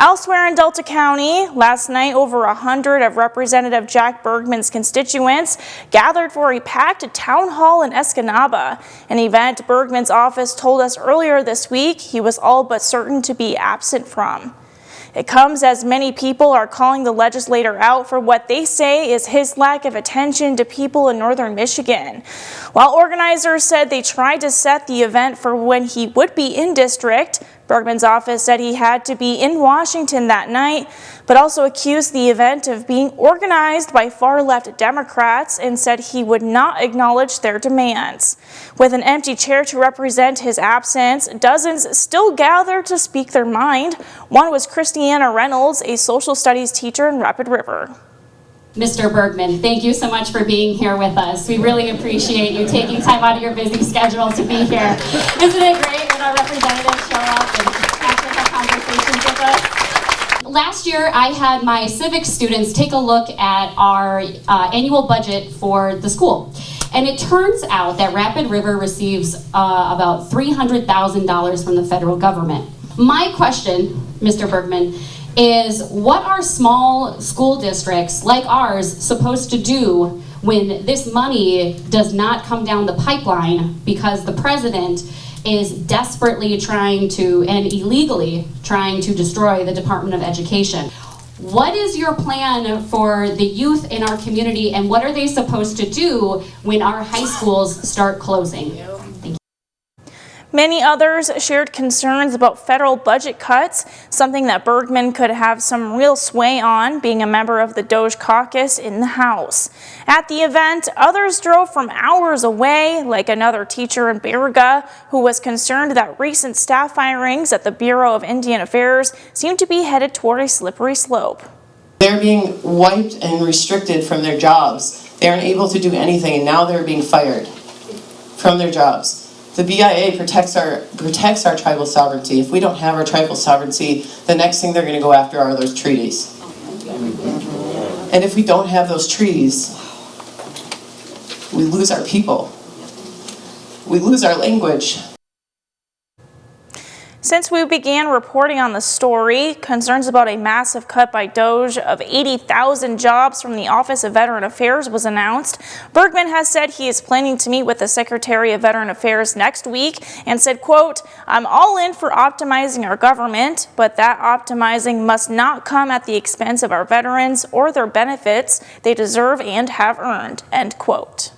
Elsewhere in Delta County, last night over 100 of Representative Jack Bergman's constituents gathered for a packed town hall in Escanaba, an event Bergman's office told us earlier this week he was all but certain to be absent from. It comes as many people are calling the legislator out for what they say is his lack of attention to people in northern Michigan. While organizers said they tried to set the event for when he would be in district, Bergman's office said he had to be in Washington that night, but also accused the event of being organized by far-left Democrats and said he would not acknowledge their demands. With an empty chair to represent his absence, dozens still gathered to speak their mind. One was Christiana Reynolds, a social studies teacher in Rapid River. Mr. Bergman, thank you so much for being here with us. We really appreciate you taking time out of your busy schedule to be here. Isn't it great when our representatives show up and actually have conversations with us? Last year, I had my civics students take a look at our annual budget for the school. And it turns out that Rapid River receives about $300,000 from the federal government. My question, Mr. Bergman, is what are small school districts like ours supposed to do when this money does not come down the pipeline because the president is desperately trying to and illegally trying to destroy the Department of Education? What is your plan for the youth in our community, and what are they supposed to do when our high schools start closing? Thank you. Many others shared concerns about federal budget cuts, something that Bergman could have some real sway on, being a member of the Doge caucus in the House. At the event, others drove from hours away, like another teacher in Baraga, who was concerned that recent staff firings at the Bureau of Indian Affairs seemed to be headed toward a slippery slope. They're being wiped and restricted from their jobs. They aren't able to do anything, and now they're being fired from their jobs. The BIA protects our tribal sovereignty. If we don't have our tribal sovereignty, the next thing they're going to go after are those treaties. And if we don't have those treaties, we lose our people. We lose our language. Since we began reporting on the story, concerns about a massive cut by Doge of 80,000 jobs from the Office of Veteran Affairs was announced. Bergman has said he is planning to meet with the Secretary of Veteran Affairs next week and said, quote, "I'm all in for optimizing our government, but that optimizing must not come at the expense of our veterans or their benefits they deserve and have earned," end quote.